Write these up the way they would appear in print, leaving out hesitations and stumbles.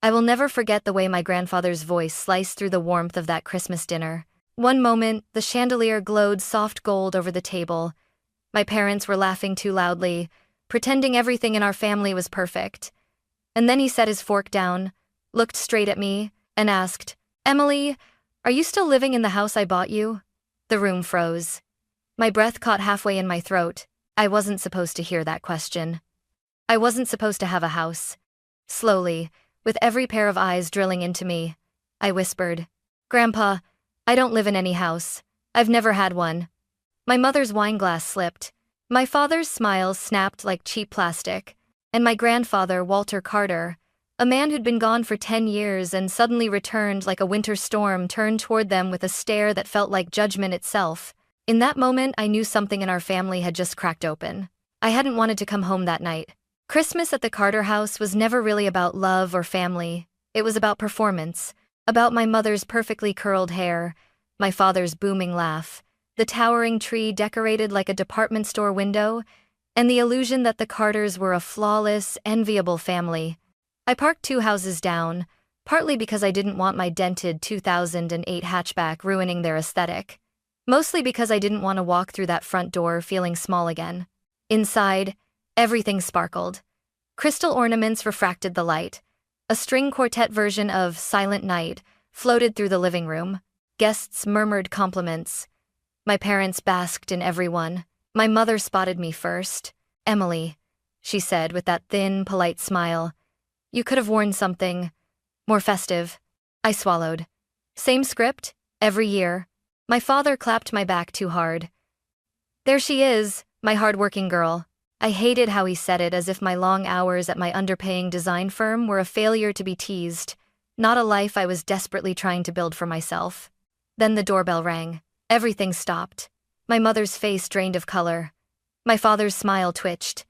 I will never forget the way my grandfather's voice sliced through the warmth of that Christmas dinner. One moment, the chandelier glowed soft gold over the table. My parents were laughing too loudly, pretending everything in our family was perfect. And then he set his fork down, looked straight at me, and asked, "Emily, are you still living in the house I bought you?" The room froze. My breath caught halfway in my throat. I wasn't supposed to hear that question. I wasn't supposed to have a house. Slowly, with every pair of eyes drilling into me, I whispered, "Grandpa, I don't live in any house. I've never had one." My mother's wine glass slipped. My father's smile snapped like cheap plastic. And my grandfather, Walter Carter, a man who'd been gone for 10 years and suddenly returned like a winter storm, turned toward them with a stare that felt like judgment itself. In that moment, I knew something in our family had just cracked open. I hadn't wanted to come home that night. Christmas at the Carter house was never really about love or family. It was about performance, about my mother's perfectly curled hair, my father's booming laugh, the towering tree decorated like a department store window, and the illusion that the Carters were a flawless, enviable family. I parked 2 houses down, partly because I didn't want my dented 2008 hatchback ruining their aesthetic. Mostly because I didn't want to walk through that front door feeling small again. Inside, everything sparkled. Crystal ornaments refracted the light. A string quartet version of Silent Night floated through the living room. Guests murmured compliments. My parents basked in every one. My mother spotted me first. "Emily," she said with that thin, polite smile, "you could have worn something more festive." I swallowed. Same script, every year. My father clapped my back too hard. "There she is, my hardworking girl." I hated how he said it, as if my long hours at my underpaying design firm were a failure to be teased, not a life I was desperately trying to build for myself. Then the doorbell rang. Everything stopped. My mother's face drained of color. My father's smile twitched.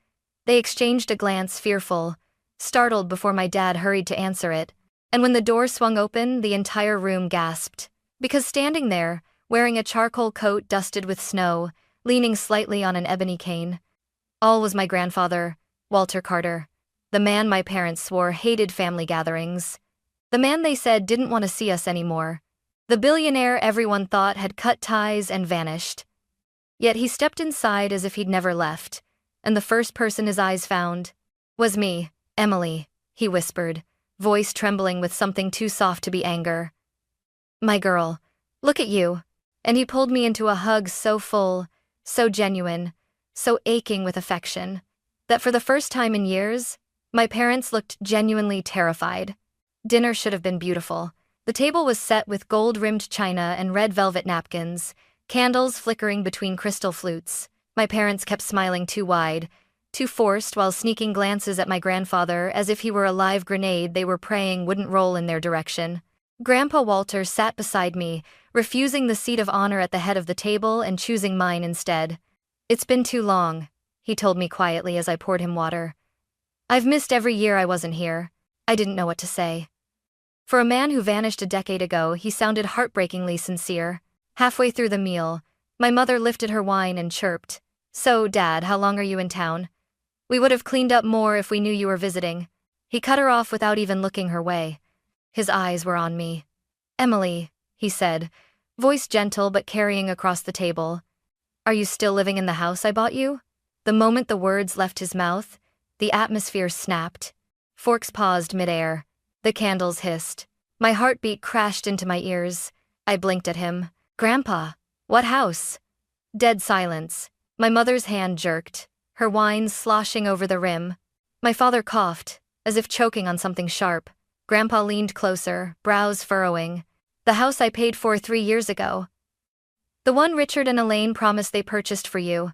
They exchanged a glance, fearful, startled, before my dad hurried to answer it. And when the door swung open, the entire room gasped. Because standing there, wearing a charcoal coat dusted with snow, leaning slightly on an ebony cane, all was my grandfather, Walter Carter, the man my parents swore hated family gatherings, the man they said didn't want to see us anymore, the billionaire everyone thought had cut ties and vanished. Yet he stepped inside as if he'd never left, and the first person his eyes found was me. "Emily," he whispered, voice trembling with something too soft to be anger. "My girl, look at you." And he pulled me into a hug so full, so genuine, so aching with affection, that for the first time in years, my parents looked genuinely terrified. Dinner should have been beautiful. The table was set with gold-rimmed china and red velvet napkins, candles flickering between crystal flutes. My parents kept smiling too wide, too forced, while sneaking glances at my grandfather as if he were a live grenade they were praying wouldn't roll in their direction. Grandpa Walter sat beside me, refusing the seat of honor at the head of the table and choosing mine instead. "It's been too long," he told me quietly as I poured him water. "I've missed every year I wasn't here." I didn't know what to say. For a man who vanished a decade ago, he sounded heartbreakingly sincere. Halfway through the meal, my mother lifted her wine and chirped, "So, Dad, how long are you in town? We would have cleaned up more if we knew you were visiting." He cut her off without even looking her way. His eyes were on me. "Emily," he said, voice gentle but carrying across the table, "are you still living in the house I bought you?" The moment the words left his mouth, the atmosphere snapped. Forks paused midair. The candles hissed. My heartbeat crashed into my ears. I blinked at him. "Grandpa, what house?" Dead silence. My mother's hand jerked, her wine sloshing over the rim. My father coughed, as if choking on something sharp. Grandpa leaned closer, brows furrowing. "The house I paid for 3 years ago. The one Richard and Elaine promised they purchased for you.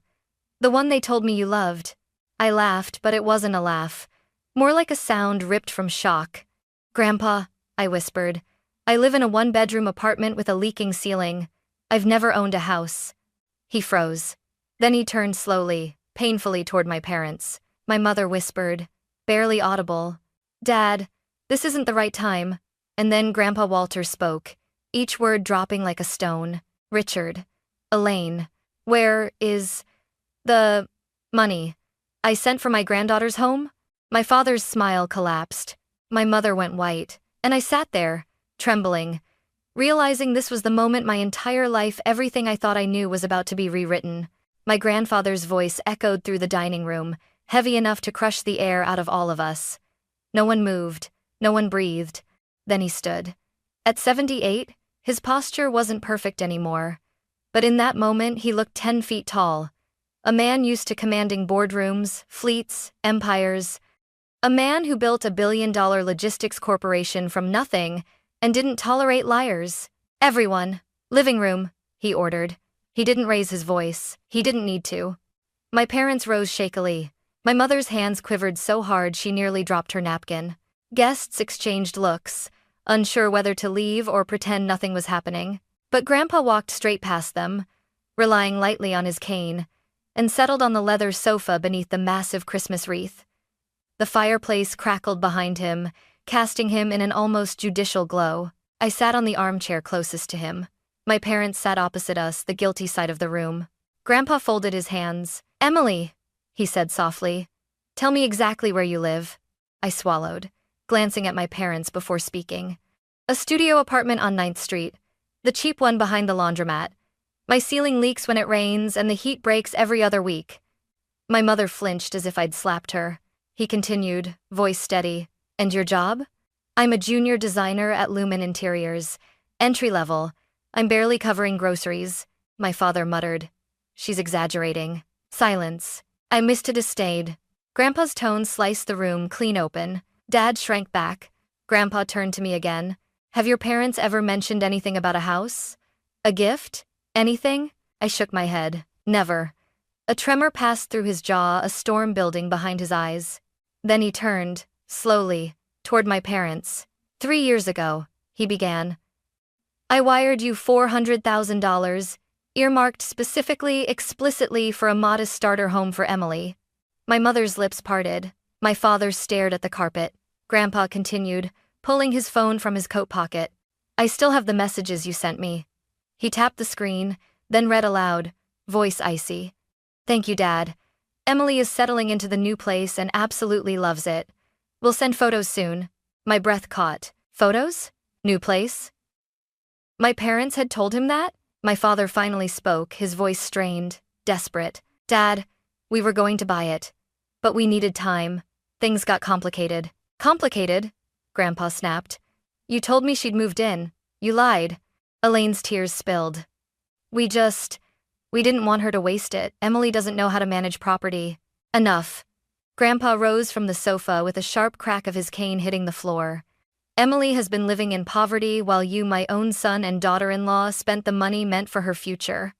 The one they told me you loved." I laughed, but it wasn't a laugh. More like a sound ripped from shock. "Grandpa," I whispered, "I live in a 1-bedroom apartment with a leaking ceiling. I've never owned a house." He froze. Then he turned slowly, painfully toward my parents. My mother whispered, barely audible, "Dad, this isn't the right time." And then Grandpa Walter spoke, each word dropping like a stone. "Richard, Elaine, where is the money I sent for my granddaughter's home?" My father's smile collapsed. My mother went white, and I sat there, trembling, realizing this was the moment my entire life, everything I thought I knew, was about to be rewritten. My grandfather's voice echoed through the dining room, heavy enough to crush the air out of all of us. No one moved, no one breathed. Then he stood. At 78, his posture wasn't perfect anymore. But in that moment, he looked 10 feet tall. A man used to commanding boardrooms, fleets, empires. A man who built a billion-dollar logistics corporation from nothing and didn't tolerate liars. "Everyone, living room," he ordered. He didn't raise his voice. He didn't need to. My parents rose shakily. My mother's hands quivered so hard she nearly dropped her napkin. Guests exchanged looks, unsure whether to leave or pretend nothing was happening. But Grandpa walked straight past them, relying lightly on his cane, and settled on the leather sofa beneath the massive Christmas wreath. The fireplace crackled behind him, casting him in an almost judicial glow. I sat on the armchair closest to him. My parents sat opposite us, the guilty side of the room. Grandpa folded his hands. "Emily," he said softly, "tell me exactly where you live." I swallowed, glancing at my parents before speaking. "A studio apartment on 9th Street, the cheap one behind the laundromat. My ceiling leaks when it rains and the heat breaks every other week." My mother flinched as if I'd slapped her. He continued, voice steady. "And your job?" "I'm a junior designer at Lumen Interiors. Entry level. I'm barely covering groceries." My father muttered. "She's exaggerating." Silence. I missed a stayed. Grandpa's tone sliced the room clean open. Dad shrank back. Grandpa turned to me again. "Have your parents ever mentioned anything about a house? A gift? Anything?" I shook my head. "Never." A tremor passed through his jaw, a storm building behind his eyes. Then he turned, slowly, toward my parents. "3 years ago," he began, "I wired you $400,000, earmarked specifically, explicitly for a modest starter home for Emily." My mother's lips parted. My father stared at the carpet. Grandpa continued, pulling his phone from his coat pocket. "I still have the messages you sent me." He tapped the screen, then read aloud, voice icy. "Thank you, Dad. Emily is settling into the new place and absolutely loves it. We'll send photos soon." My breath caught. Photos? New place? My parents had told him that? My father finally spoke, his voice strained, desperate. "Dad, we were going to buy it. But we needed time. Things got complicated." "Complicated?" Grandpa snapped. "You told me she'd moved in. You lied." Elaine's tears spilled. We didn't want her to waste it. Emily doesn't know how to manage property." "Enough." Grandpa rose from the sofa with a sharp crack of his cane hitting the floor. "Emily has been living in poverty while you, my own son and daughter-in-law, spent the money meant for her future."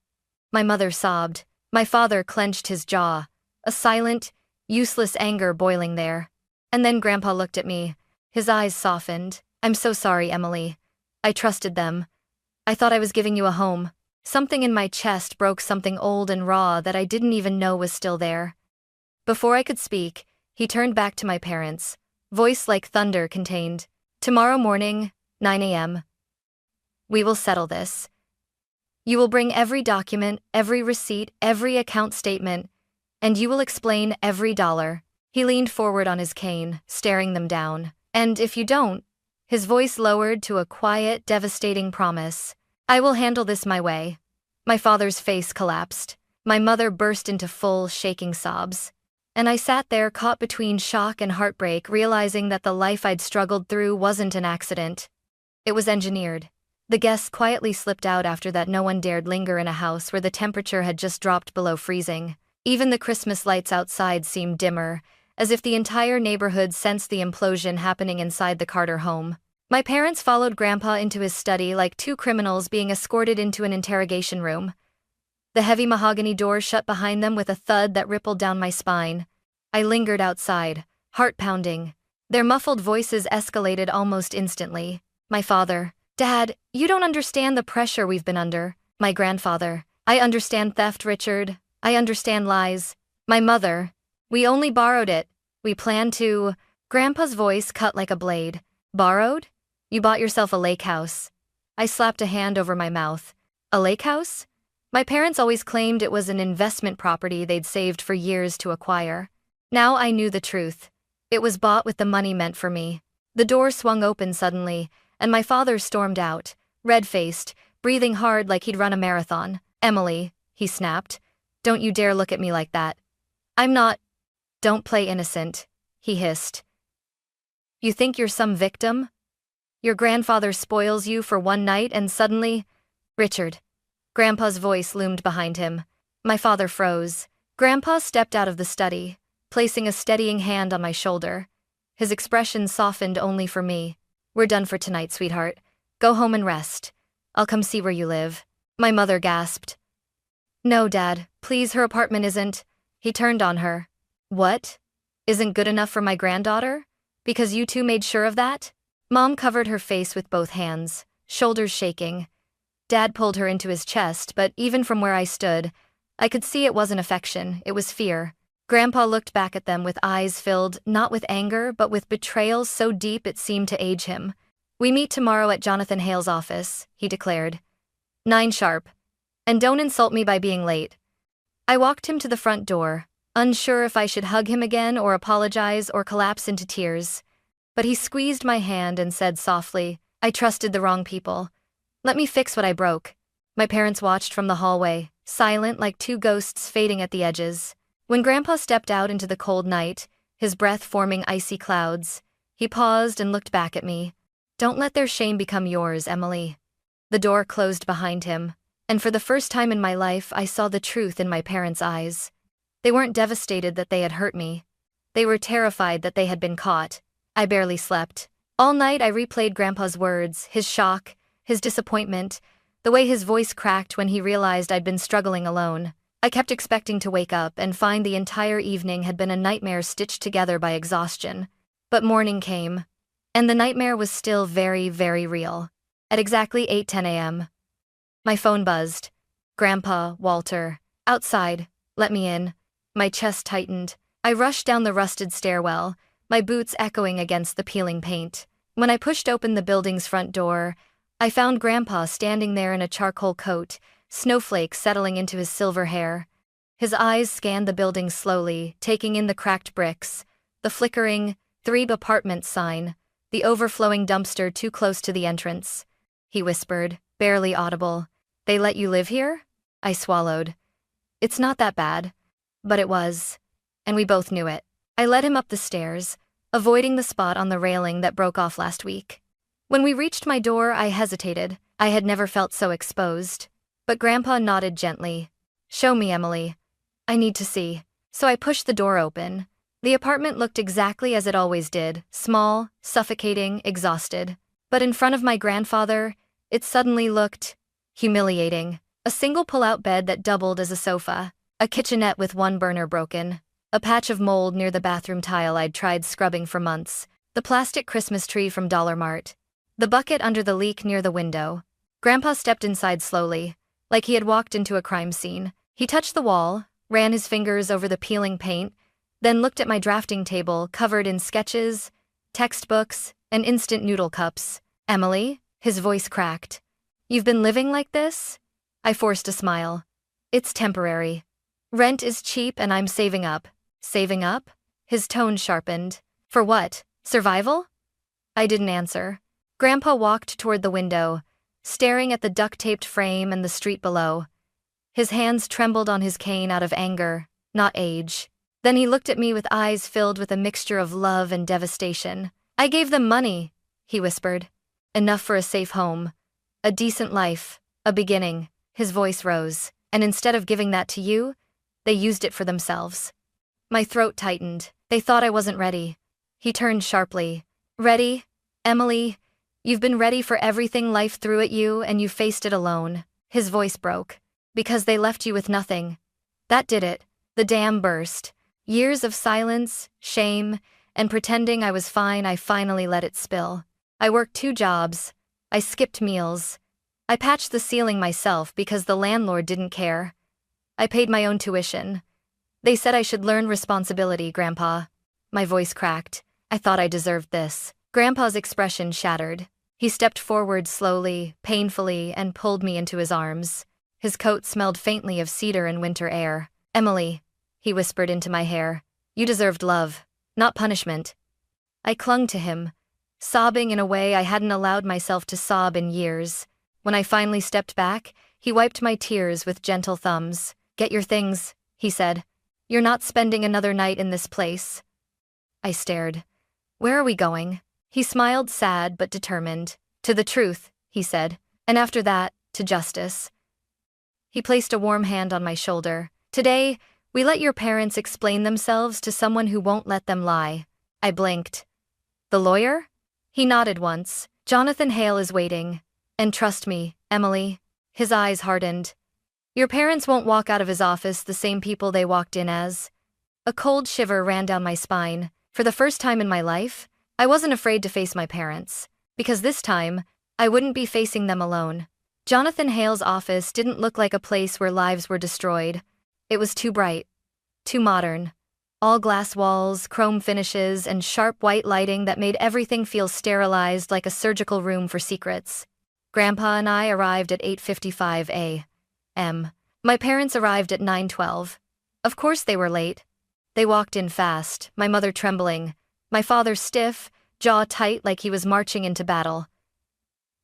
My mother sobbed. My father clenched his jaw, a silent, useless anger boiling there. And then Grandpa looked at me. His eyes softened. "I'm so sorry, Emily. I trusted them. I thought I was giving you a home." Something in my chest broke, something old and raw that I didn't even know was still there. Before I could speak, he turned back to my parents, voice like thunder contained. "Tomorrow morning, 9 a.m. We will settle this. You will bring every document, every receipt, every account statement, and you will explain every dollar." He leaned forward on his cane, staring them down. "And if you don't," his voice lowered to a quiet, devastating promise, "I will handle this my way." My father's face collapsed. My mother burst into full, shaking sobs. And I sat there, caught between shock and heartbreak, realizing that the life I'd struggled through wasn't an accident. It was engineered. The guests quietly slipped out after that. No one dared linger in a house where the temperature had just dropped below freezing. Even the Christmas lights outside seemed dimmer, as if the entire neighborhood sensed the implosion happening inside the Carter home. My parents followed Grandpa into his study like two criminals being escorted into an interrogation room. The heavy mahogany door shut behind them with a thud that rippled down my spine. I lingered outside, heart pounding. Their muffled voices escalated almost instantly. My father, "Dad, you don't understand the pressure we've been under." My grandfather, "I understand theft, Richard. I understand lies." My mother, "We only borrowed it. We plan to..." Grandpa's voice cut like a blade. "Borrowed? You bought yourself a lake house." I slapped a hand over my mouth. "A lake house?" My parents always claimed it was an investment property they'd saved for years to acquire. Now I knew the truth. It was bought with the money meant for me. The door swung open suddenly, and my father stormed out, red-faced, breathing hard like he'd run a marathon. "Emily," he snapped, "don't you dare look at me like that. I'm not—" "Don't play innocent," he hissed. "You think you're some victim? Your grandfather spoils you for one night and suddenly—" "Richard." Grandpa's voice loomed behind him. My father froze. Grandpa stepped out of the study, placing a steadying hand on my shoulder. His expression softened only for me. "We're done for tonight, sweetheart. Go home and rest. I'll come see where you live." My mother gasped. "No, Dad, please, her apartment isn't—" He turned on her. "What? Isn't good enough for my granddaughter? Because you two made sure of that?" Mom covered her face with both hands, shoulders shaking. Dad pulled her into his chest, but even from where I stood, I could see it wasn't affection, it was fear. Grandpa looked back at them with eyes filled not with anger but with betrayal so deep it seemed to age him. "We meet tomorrow at Jonathan Hale's office," he declared. 9 sharp. And don't insult me by being late." I walked him to the front door, unsure if I should hug him again or apologize or collapse into tears. But he squeezed my hand and said softly, "I trusted the wrong people. Let me fix what I broke." My parents watched from the hallway, silent like two ghosts fading at the edges. When Grandpa stepped out into the cold night, his breath forming icy clouds, he paused and looked back at me. "Don't let their shame become yours, Emily." The door closed behind him, and for the first time in my life I saw the truth in my parents' eyes. They weren't devastated that they had hurt me. They were terrified that they had been caught. I barely slept. All night I replayed Grandpa's words, his shock, his disappointment, the way his voice cracked when he realized I'd been struggling alone. I kept expecting to wake up and find the entire evening had been a nightmare stitched together by exhaustion. But morning came, and the nightmare was still very, very real. At exactly 8:10 a.m., my phone buzzed. "Grandpa, Walter. Outside. Let me in." My chest tightened. I rushed down the rusted stairwell, my boots echoing against the peeling paint. When I pushed open the building's front door, I found Grandpa standing there in a charcoal coat, snowflakes settling into his silver hair. His eyes scanned the building slowly, taking in the cracked bricks, the flickering 3 apartment sign, the overflowing dumpster too close to the entrance. He whispered, barely audible, "They let you live here?" I swallowed. It's not that bad. But it was. And we both knew it. I led him up the stairs, avoiding the spot on the railing that broke off last week. When we reached my door, I hesitated. I had never felt so exposed. But Grandpa nodded gently. "Show me, Emily. I need to see." So I pushed the door open. The apartment looked exactly as it always did, small, suffocating, exhausted. But in front of my grandfather, it suddenly looked humiliating. A single pull-out bed that doubled as a sofa, a kitchenette with one burner broken, a patch of mold near the bathroom tile I'd tried scrubbing for months, the plastic Christmas tree from Dollar Mart, the bucket under the leak near the window. Grandpa stepped inside slowly, like he had walked into a crime scene. He touched the wall, ran his fingers over the peeling paint, then looked at my drafting table covered in sketches, textbooks, and instant noodle cups. "Emily?" His voice cracked. "You've been living like this?" I forced a smile. "It's temporary. Rent is cheap and I'm saving up." "Saving up?" His tone sharpened. "For what? Survival?" I didn't answer. Grandpa walked toward the window, staring at the duct-taped frame and the street below. His hands trembled on his cane out of anger, not age. Then he looked at me with eyes filled with a mixture of love and devastation. "I gave them money," he whispered. "Enough for a safe home, a decent life, a beginning." His voice rose. "And instead of giving that to you, they used it for themselves." My throat tightened. They thought I wasn't ready. He turned sharply. "Ready? Emily, you've been ready for everything life threw at you and you faced it alone." His voice broke. "Because they left you with nothing. That did it." The dam burst. Years of silence, shame, and pretending I was fine, I finally let it spill. I worked 2 jobs. I skipped meals. I patched the ceiling myself because the landlord didn't care. I paid my own tuition. They said I should learn responsibility, Grandpa. My voice cracked. I thought I deserved this. Grandpa's expression shattered. He stepped forward slowly, painfully, and pulled me into his arms. His coat smelled faintly of cedar and winter air. "Emily," he whispered into my hair, "you deserved love, not punishment." I clung to him, sobbing in a way I hadn't allowed myself to sob in years. When I finally stepped back, he wiped my tears with gentle thumbs. "Get your things," he said. "You're not spending another night in this place." I stared. "Where are we going?" He smiled, sad but determined. "To the truth," he said. "And after that, to justice." He placed a warm hand on my shoulder. "Today, we let your parents explain themselves to someone who won't let them lie." I blinked. "The lawyer?" He nodded once. "Jonathan Hale is waiting. And trust me, Emily." His eyes hardened. "Your parents won't walk out of his office the same people they walked in as." A cold shiver ran down my spine. For the first time in my life, I wasn't afraid to face my parents. Because this time, I wouldn't be facing them alone. Jonathan Hale's office didn't look like a place where lives were destroyed. It was too bright. Too modern. All glass walls, chrome finishes, and sharp white lighting that made everything feel sterilized like a surgical room for secrets. Grandpa and I arrived at 8:55 a.m. My parents arrived at 9:12. Of course they were late. They walked in fast, my mother trembling, my father stiff, jaw tight like he was marching into battle.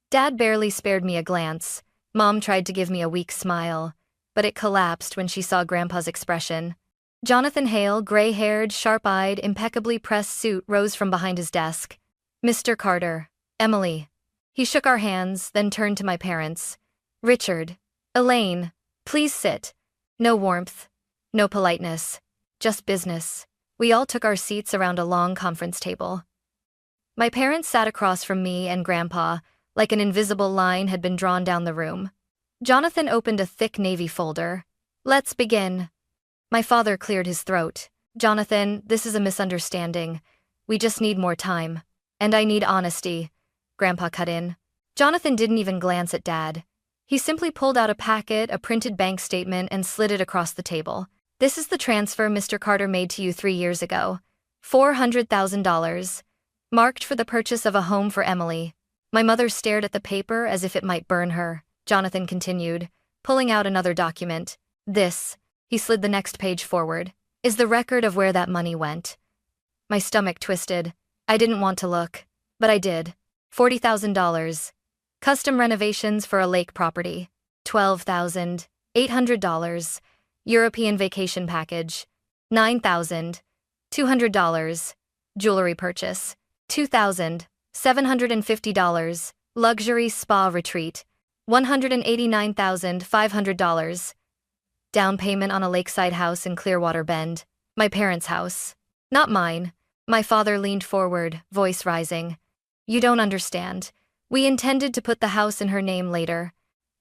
Dad barely spared me a glance. Mom tried to give me a weak smile, but it collapsed when she saw Grandpa's expression. Jonathan Hale, gray-haired, sharp-eyed, impeccably pressed suit rose from behind his desk. "Mr. Carter, Emily." He shook our hands, then turned to my parents. "Richard, Elaine, please sit." No warmth, no politeness, just business. We all took our seats around a long conference table. My parents sat across from me and Grandpa, like an invisible line had been drawn down the room. Jonathan opened a thick navy folder. "Let's begin." My father cleared his throat. "Jonathan, this is a misunderstanding. We just need more time. And I need honesty," Grandpa cut in. Jonathan didn't even glance at Dad. He simply pulled out a packet, a printed bank statement, and slid it across the table. "This is the transfer Mr. Carter made to you 3 years ago. $400,000. Marked for the purchase of a home for Emily." My mother stared at the paper as if it might burn her. Jonathan continued, pulling out another document. "This," he slid the next page forward, "is the record of where that money went." My stomach twisted. I didn't want to look, but I did. $40,000. Custom renovations for a lake property. $12,800. European vacation package. $9,200. Jewelry purchase. $2,750. Luxury spa retreat. $189,500. Down payment on a lakeside house in Clearwater Bend. My parents' house. Not mine. My father leaned forward, voice rising. "You don't understand. We intended to put the house in her name later."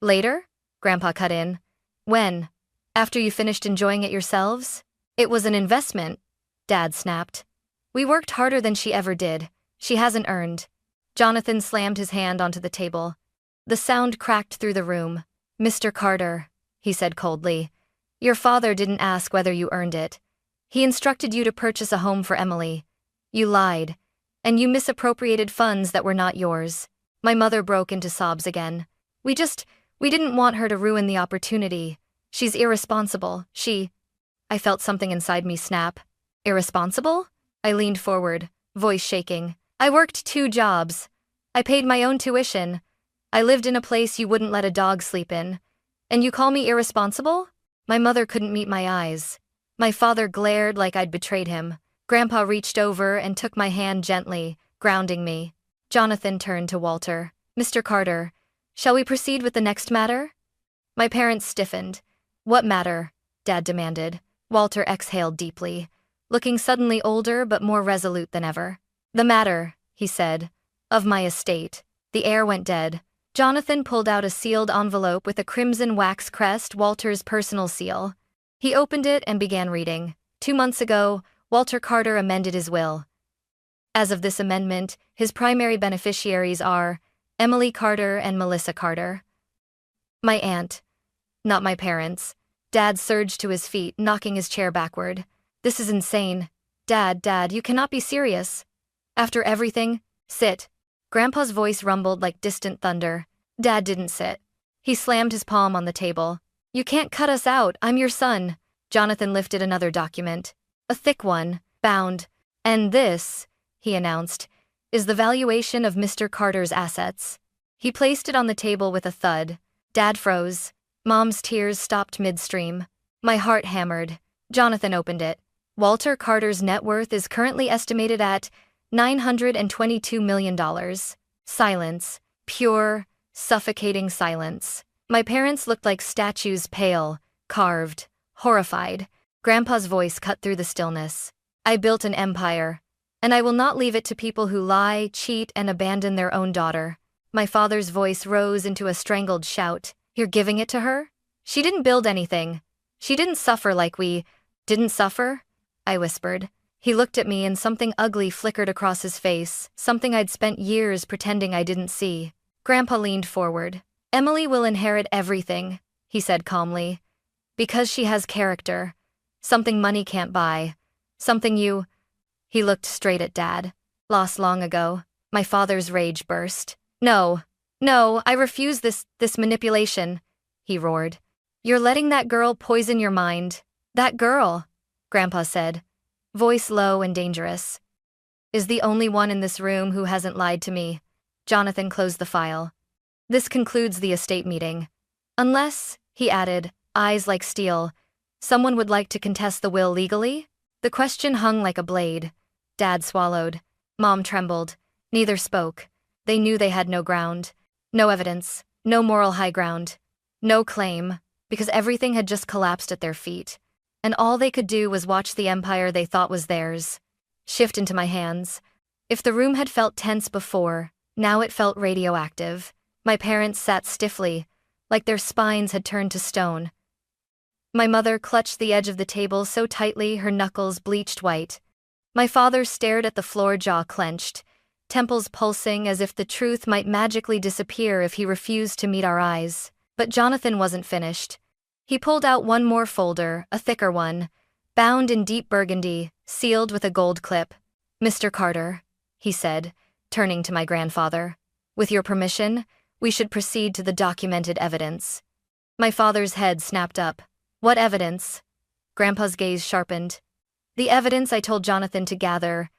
"Later?" Grandpa cut in. "When? After you finished enjoying it yourselves?" "It was an investment," Dad snapped. "We worked harder than she ever did. She hasn't earned." Jonathan slammed his hand onto the table. The sound cracked through the room. "Mr. Carter," he said coldly, "your father didn't ask whether you earned it. He instructed you to purchase a home for Emily. You lied, and you misappropriated funds that were not yours." My mother broke into sobs again. We didn't want her to ruin the opportunity. She's irresponsible. I felt something inside me snap. Irresponsible? I leaned forward, voice shaking. "I worked 2 jobs. I paid my own tuition. I lived in a place you wouldn't let a dog sleep in. And you call me irresponsible?" My mother couldn't meet my eyes. My father glared like I'd betrayed him. Grandpa reached over and took my hand gently, grounding me. Jonathan turned to Walter. "Mr. Carter, shall we proceed with the next matter?" My parents stiffened. "What matter?" Dad demanded. Walter exhaled deeply, looking suddenly older but more resolute than ever. "The matter," he said, "of my estate." The air went dead. Jonathan pulled out a sealed envelope with a crimson wax crest, Walter's personal seal. He opened it and began reading. 2 months ago, Walter Carter amended his will. As of this amendment, his primary beneficiaries are Emily Carter and Melissa Carter. My aunt. Not my parents. Dad surged to his feet, knocking his chair backward. "This is insane. Dad, you cannot be serious. After everything, sit." Grandpa's voice rumbled like distant thunder. Dad didn't sit. He slammed his palm on the table. "You can't cut us out, I'm your son." Jonathan lifted another document. A thick one, bound. "And this," he announced, is the valuation of Mr. Carter's assets. He placed it on the table with a thud. Dad froze. Mom's tears stopped midstream. My heart hammered. Jonathan opened it. Walter Carter's net worth is currently estimated at $922 million. Silence. Pure, suffocating silence. My parents looked like statues, pale, carved, horrified. Grandpa's voice cut through the stillness. I built an empire, and I will not leave it to people who lie, cheat, and abandon their own daughter. My father's voice rose into a strangled shout. You're giving it to her? She didn't build anything. She didn't suffer like we didn't suffer, I whispered. He looked at me and something ugly flickered across his face, something I'd spent years pretending I didn't see. Grandpa leaned forward. Emily will inherit everything, he said calmly. Because she has character. Something money can't buy. Something you... He looked straight at Dad. Lost long ago. My father's rage burst. No, I refuse this manipulation, he roared. You're letting that girl poison your mind. That girl, Grandpa said, voice low and dangerous, is the only one in this room who hasn't lied to me. Jonathan closed the file. This concludes the estate meeting. Unless, he added, eyes like steel, someone would like to contest the will legally? The question hung like a blade. Dad swallowed. Mom trembled. Neither spoke. They knew they had no ground. No evidence. No moral high ground. No claim, because everything had just collapsed at their feet. And all they could do was watch the empire they thought was theirs shift into my hands. If the room had felt tense before, now it felt radioactive. My parents sat stiffly, like their spines had turned to stone. My mother clutched the edge of the table so tightly her knuckles bleached white. My father stared at the floor, jaw clenched, temples pulsing as if the truth might magically disappear if he refused to meet our eyes. But Jonathan wasn't finished. He pulled out one more folder, a thicker one, bound in deep burgundy, sealed with a gold clip. Mr. Carter, he said, turning to my grandfather, with your permission, we should proceed to the documented evidence. My father's head snapped up. What evidence? Grandpa's gaze sharpened. The evidence I told Jonathan to gather,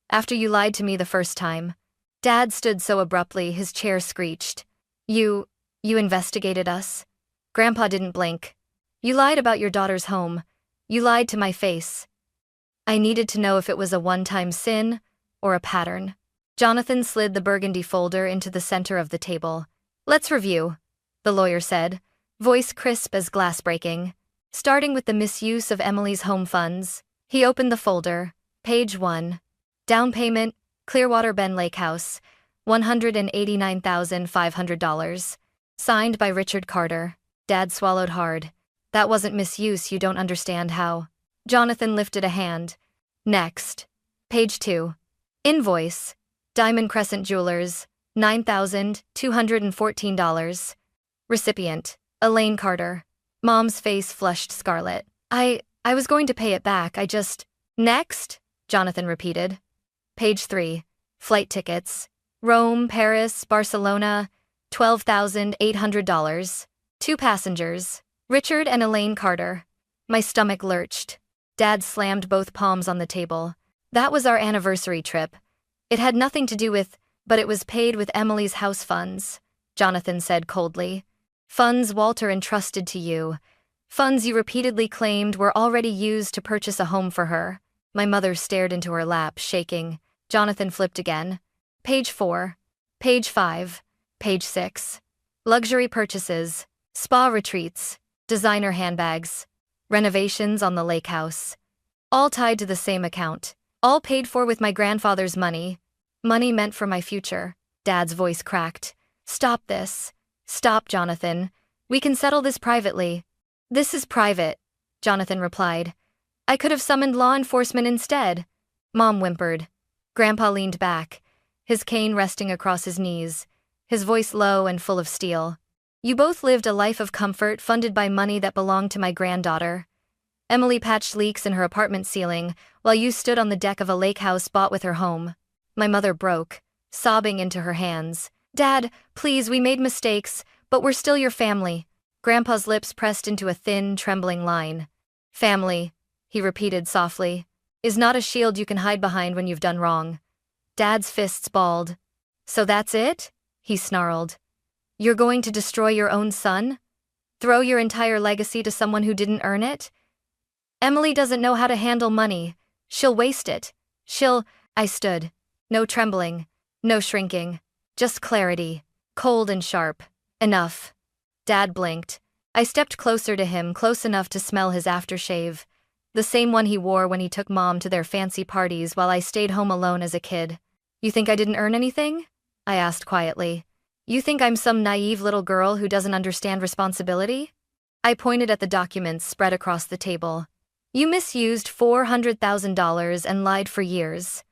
after you lied to me the first time. Dad stood so abruptly, his chair screeched. You investigated us? Grandpa didn't blink. You lied about your daughter's home. You lied to my face. I needed to know if it was a one-time sin or a pattern. Jonathan slid the burgundy folder into the center of the table. Let's review, the lawyer said, voice crisp as glass breaking. Starting with the misuse of Emily's home funds, he opened the folder. Page 1. Down payment, Clearwater Bend Lake House, $189,500. Signed by Richard Carter. Dad swallowed hard. That wasn't misuse, you don't understand how. Jonathan lifted a hand. Next. Page 2. Invoice. Diamond Crescent Jewelers, $9,214. Recipient. Elaine Carter. Mom's face flushed scarlet. I was going to pay it back, Next, Jonathan repeated. Page 3. Flight tickets. Rome, Paris, Barcelona, $12,800. 2 passengers. Richard and Elaine Carter. My stomach lurched. Dad slammed both palms on the table. That was our anniversary trip. It had nothing to do with, but it was paid with Emily's house funds, Jonathan said coldly. Funds Walter entrusted to you. Funds you repeatedly claimed were already used to purchase a home for her. My mother stared into her lap, shaking. Jonathan flipped again. Page 4. Page 5. Page 6. Luxury purchases. Spa retreats. Designer handbags. Renovations on the lake house. All tied to the same account. All paid for with my grandfather's money. Money meant for my future. Dad's voice cracked. Stop this. Stop, Jonathan. We can settle this privately. This is private, Jonathan replied. I could have summoned law enforcement instead. Mom whimpered. Grandpa leaned back, his cane resting across his knees, his voice low and full of steel. You both lived a life of comfort funded by money that belonged to my granddaughter. Emily patched leaks in her apartment ceiling while you stood on the deck of a lake house bought with her home. My mother broke, sobbing into her hands. Dad, please, we made mistakes, but we're still your family. Grandpa's lips pressed into a thin, trembling line. Family, he repeated softly, is not a shield you can hide behind when you've done wrong. Dad's fists balled. So that's it? He snarled. You're going to destroy your own son? Throw your entire legacy to someone who didn't earn it? Emily doesn't know how to handle money. She'll waste it. I stood. No trembling. No shrinking. Just clarity. Cold and sharp. Enough. Dad blinked. I stepped closer to him, close enough to smell his aftershave. The same one he wore when he took Mom to their fancy parties while I stayed home alone as a kid. You think I didn't earn anything? I asked quietly. You think I'm some naive little girl who doesn't understand responsibility? I pointed at the documents spread across the table. You misused $400,000 and lied for years.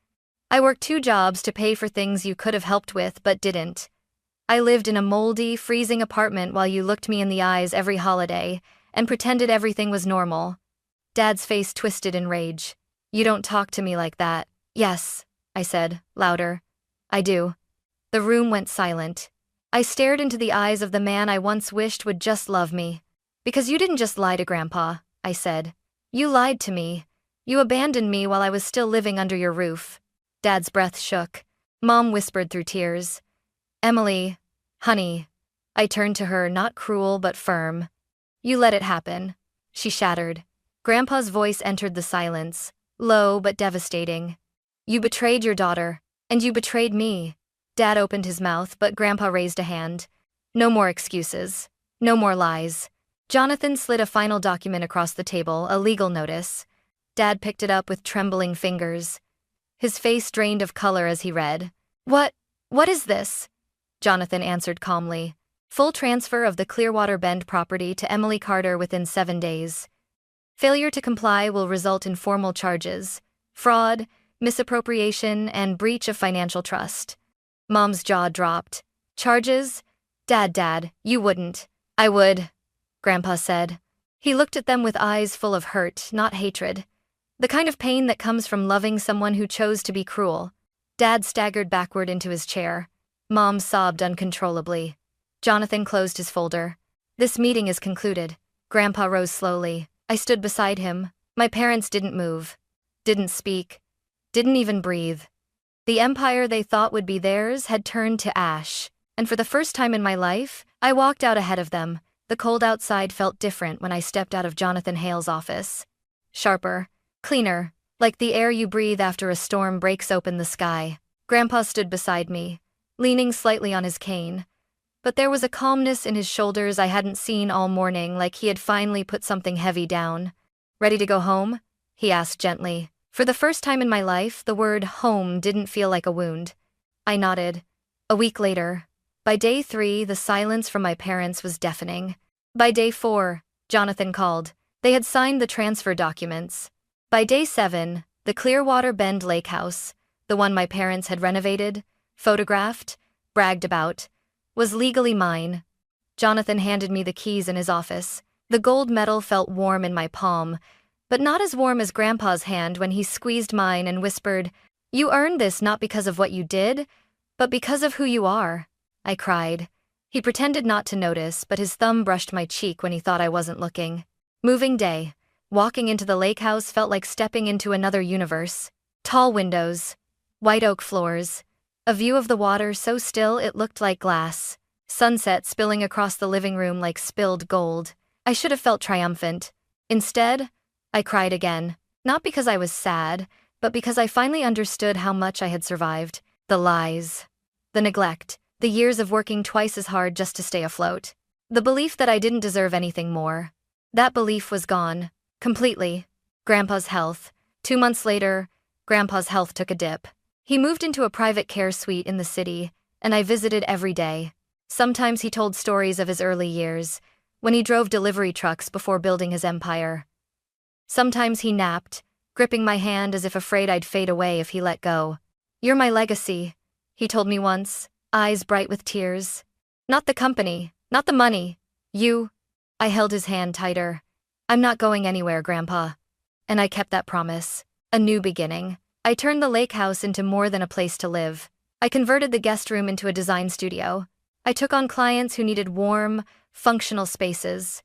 I worked 2 jobs to pay for things you could have helped with but didn't. I lived in a moldy, freezing apartment while you looked me in the eyes every holiday and pretended everything was normal. Dad's face twisted in rage. You don't talk to me like that. Yes, I said, louder. I do. The room went silent. I stared into the eyes of the man I once wished would just love me. Because you didn't just lie to Grandpa, I said. You lied to me. You abandoned me while I was still living under your roof. Dad's breath shook. Mom whispered through tears. Emily, honey. I turned to her, not cruel but firm. You let it happen. She shattered. Grandpa's voice entered the silence, low but devastating. You betrayed your daughter, and you betrayed me. Dad opened his mouth, but Grandpa raised a hand. No more excuses. No more lies. Jonathan slid a final document across the table, a legal notice. Dad picked it up with trembling fingers. His face drained of color as he read. What is this? Jonathan answered calmly. Full transfer of the Clearwater Bend property to Emily Carter within 7 days. Failure to comply will result in formal charges: fraud, misappropriation, and breach of financial trust. Mom's jaw dropped. Charges? Dad, you wouldn't. I would, Grandpa said. He looked at them with eyes full of hurt, not hatred. The kind of pain that comes from loving someone who chose to be cruel. Dad staggered backward into his chair. Mom sobbed uncontrollably. Jonathan closed his folder. This meeting is concluded. Grandpa rose slowly. I stood beside him. My parents didn't move. Didn't speak. Didn't even breathe. The empire they thought would be theirs had turned to ash. And for the first time in my life, I walked out ahead of them. The cold outside felt different when I stepped out of Jonathan Hale's office. Sharper. Cleaner. Like the air you breathe after a storm breaks open the sky. Grandpa stood beside me, leaning slightly on his cane. But there was a calmness in his shoulders I hadn't seen all morning, like he had finally put something heavy down. Ready to go home? He asked gently. For the first time in my life, the word home didn't feel like a wound. I nodded. A week later. By day 3, the silence from my parents was deafening. By day 4, Jonathan called. They had signed the transfer documents. By day 7, the Clearwater Bend Lake House, the one my parents had renovated, photographed, bragged about, was legally mine. Jonathan handed me the keys in his office. The gold medal felt warm in my palm, but not as warm as Grandpa's hand when he squeezed mine and whispered, You earned this not because of what you did, but because of who you are. I cried. He pretended not to notice, but his thumb brushed my cheek when he thought I wasn't looking. Moving day. Walking into the lake house felt like stepping into another universe. Tall windows. White oak floors. A view of the water so still it looked like glass. Sunset spilling across the living room like spilled gold. I should have felt triumphant. Instead, I cried again. Not because I was sad, but because I finally understood how much I had survived. The lies. The neglect. The years of working twice as hard just to stay afloat. The belief that I didn't deserve anything more. That belief was gone. Completely. Grandpa's health. 2 months later, Grandpa's health took a dip. He moved into a private care suite in the city, and I visited every day. Sometimes he told stories of his early years, when he drove delivery trucks before building his empire. Sometimes he napped, gripping my hand as if afraid I'd fade away if he let go. You're my legacy, he told me once, eyes bright with tears. Not the company, not the money. You. I held his hand tighter. I'm not going anywhere, Grandpa. And I kept that promise. A new beginning. I turned the lake house into more than a place to live. I converted the guest room into a design studio. I took on clients who needed warm, functional spaces.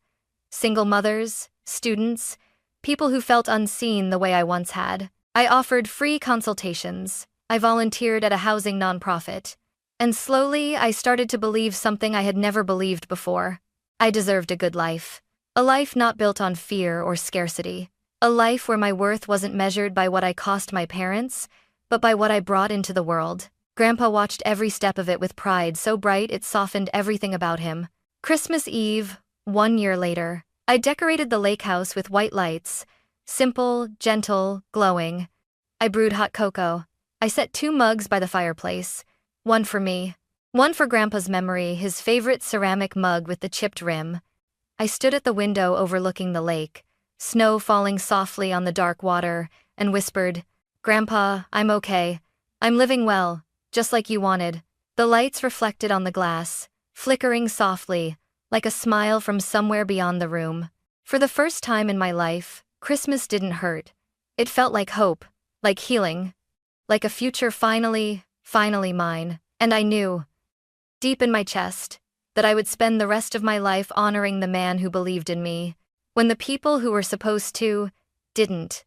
Single mothers, students, people who felt unseen the way I once had. I offered free consultations. I volunteered at a housing nonprofit. And slowly, I started to believe something I had never believed before. I deserved a good life. A life not built on fear or scarcity. A life where my worth wasn't measured by what I cost my parents, but by what I brought into the world. Grandpa watched every step of it with pride so bright it softened everything about him. Christmas Eve, 1 year later, I decorated the lake house with white lights. Simple, gentle, glowing. I brewed hot cocoa. I set 2 mugs by the fireplace. One for me. One for Grandpa's memory, his favorite ceramic mug with the chipped rim. I stood at the window overlooking the lake, snow falling softly on the dark water, and whispered, "Grandpa, I'm okay. I'm living well, just like you wanted." The lights reflected on the glass, flickering softly, like a smile from somewhere beyond the room. For the first time in my life, Christmas didn't hurt. It felt like hope, like healing, like a future finally mine. And I knew, deep in my chest, that I would spend the rest of my life honoring the man who believed in me, when the people who were supposed to, didn't.